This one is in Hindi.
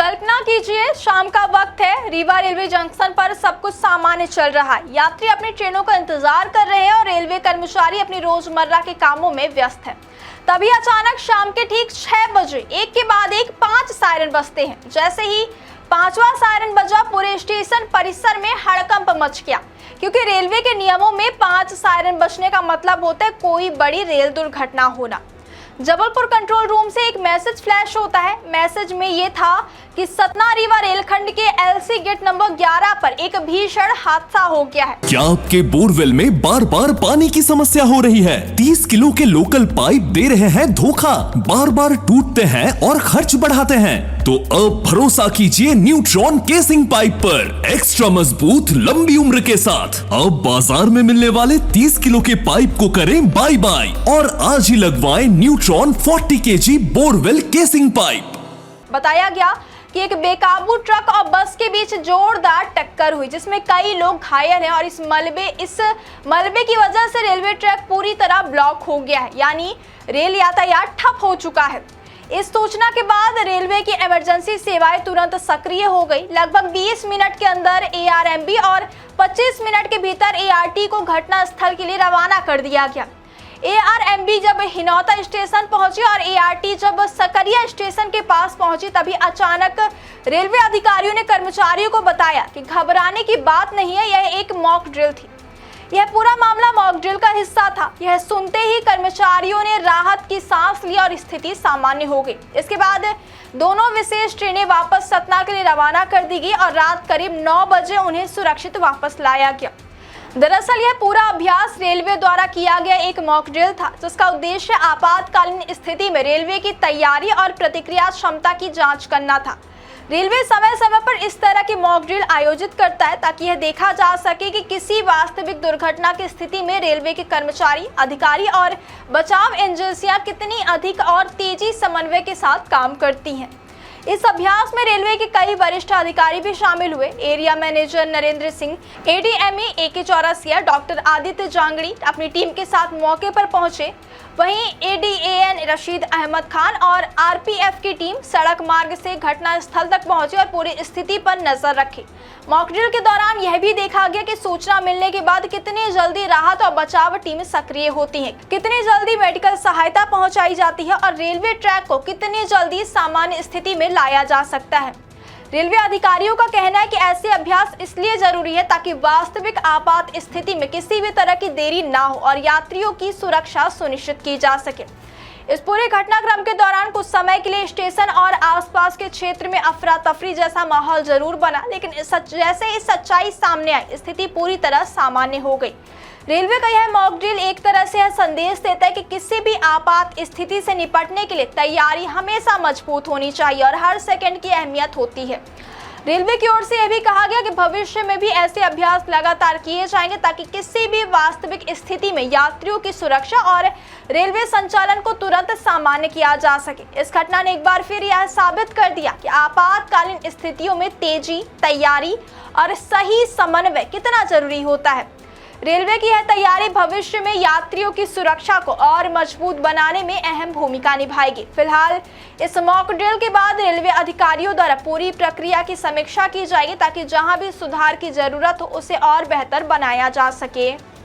कल्पना कीजिए, शाम का वक्त है, रीवा रेलवे जंक्शन पर सब कुछ सामान्य चल रहा है। यात्री अपनी ट्रेनों का इंतजार कर रहे हैं और रेलवे कर्मचारी अपनी रोजमर्रा के कामों में व्यस्त है। तभी अचानक शाम के ठीक 6 बजे एक के बाद एक 5 सायरन बजते हैं। जैसे ही 5वां सायरन बजा, पूरे स्टेशन परिसर में हड़कंप मच गया, क्योंकि रेलवे के नियमों में 5 सायरन बजने का मतलब होता है कोई बड़ी रेल दुर्घटना होना। जबलपुर कंट्रोल रूम से एक मैसेज फ्लैश होता है। मैसेज में ये था कि सतना रीवा रेलखंड के एलसी गेट नंबर 11 पर एक भीषण हादसा हो गया है। क्या आपके बोरवेल में बार बार पानी की समस्या हो रही है? 30 किलो के लोकल पाइप दे रहे हैं धोखा, बार बार टूटते हैं और खर्च बढ़ाते हैं। तो अब भरोसा कीजिए न्यूट्रॉन केसिंग पाइप पर, एक्स्ट्रा मजबूत, लंबी उम्र के साथ। अब बाजार में मिलने वाले 30 किलो के पाइप को करें बाय बाय और आज ही लगवाएं neutron 40 KG borewell casing pipe. बताया गया कि एक बेकाबू ट्रक और बस के बीच जोरदार टक्कर हुई, जिसमें कई लोग घायल हैं और इस मलबे की वजह से रेलवे ट्रैक पूरी तरह ब्लॉक हो गया है, यानी रेल यातायात ठप हो चुका है। इस सूचना के बाद रेलवे की इमरजेंसी सेवाएं तुरंत सक्रिय हो गई। लगभग 20 मिनट के अंदर एआरएमबी और 25 मिनट के भीतर एआरटी को घटना स्थल के लिए रवाना कर दिया गया। एआरएमबी जब हिनौता स्टेशन पहुंची और एआरटी जब सकरिया स्टेशन के पास पहुंची, तभी अचानक रेलवे अधिकारियों ने कर्मचारियों को बताया कि घबराने की बात नहीं है, यह एक मॉक ड्रिल थी। यह पूरा मामला मॉक ड्रिल का हिस्सा था। यह सुनते ही कर्मचारियों ने राहत की सांस ली और स्थिति सामान्य हो गई। इसके बाद दोनों विशेष ट्रेनें वापस सतना के लिए रवाना कर दी गई और रात करीब 9 बजे उन्हें सुरक्षित वापस लाया गया। दरअसल यह पूरा अभ्यास रेलवे द्वारा किया गया एक मॉक ड्रिल था, जिसका उद्देश्य आपातकालीन स्थिति में रेलवे की तैयारी और प्रतिक्रिया क्षमता की जांच करना था। रेलवे समय समय पर इस तरह की मॉक ड्रिल आयोजित करता है ताकि यह देखा जा सके कि किसी वास्तविक दुर्घटना की स्थिति में रेलवे के कर्मचारी, अधिकारी और बचाव एजेंसियां कितनी अधिक और तेजी समन्वय के साथ काम करती हैं। इस अभ्यास में रेलवे के कई वरिष्ठ अधिकारी भी शामिल हुए। Area manager Narendra Singh, ADME AK Chaurasia, doctor Aditya Jangdi अपनी टीम के साथ मौके पर पहुंचे। वहीं एडीएएन रशीद अहमद खान और आरपीएफ की टीम सड़क मार्ग से घटना स्थल तक पहुंची और पूरी स्थिति पर नजर रखी। मॉक ड्रिल के दौरान यह भी देखा गया कि सूचना मिलने के बाद कितनी जल्दी राहत और बचाव टीमें सक्रिय होती हैं, कितनी जल्दी मेडिकल सहायता पहुंचाई जाती है और रेलवे ट्रैक को कितनी जल्दी सामान्य स्थिति में लाया जा सकता है। रेलवे अधिकारियों का कहना है कि ऐसे अभ्यास इसलिए जरूरी है ताकि वास्तविक आपात स्थिति में किसी भी तरह की देरी ना हो और यात्रियों की सुरक्षा सुनिश्चित की जा सके। इस पूरे घटनाक्रम के दौरान कुछ समय के लिए स्टेशन और आसपास के क्षेत्र में अफरा तफरी जैसा माहौल जरूर बना, लेकिन जैसे ही सच्चाई सामने आई, स्थिति पूरी तरह सामान्य हो गई। रेलवे का यह मॉक ड्रिल एक तरह से यह संदेश देता है कि किसी भी आपात स्थिति से निपटने के लिए तैयारी हमेशा मजबूत होनी चाहिए और हर सेकंड की अहमियत होती है। रेलवे की ओर से यह भी कहा गया कि भविष्य में भी ऐसे अभ्यास लगातार किए जाएंगे ताकि किसी भी वास्तविक स्थिति में यात्रियों की सुरक्षा और रेलवे संचालन को तुरंत सामान्य किया जा सके। इस घटना ने एक बार फिर यह साबित कर दिया कि आपातकालीन स्थितियों में तेजी, तैयारी और सही समन्वय कितना जरूरी होता है। रेलवे की यह तैयारी भविष्य में यात्रियों की सुरक्षा को और मजबूत बनाने में अहम भूमिका निभाएगी। फिलहाल इस मॉक ड्रिल के बाद रेलवे अधिकारियों द्वारा पूरी प्रक्रिया की समीक्षा की जाएगी ताकि जहां भी सुधार की जरूरत हो उसे और बेहतर बनाया जा सके।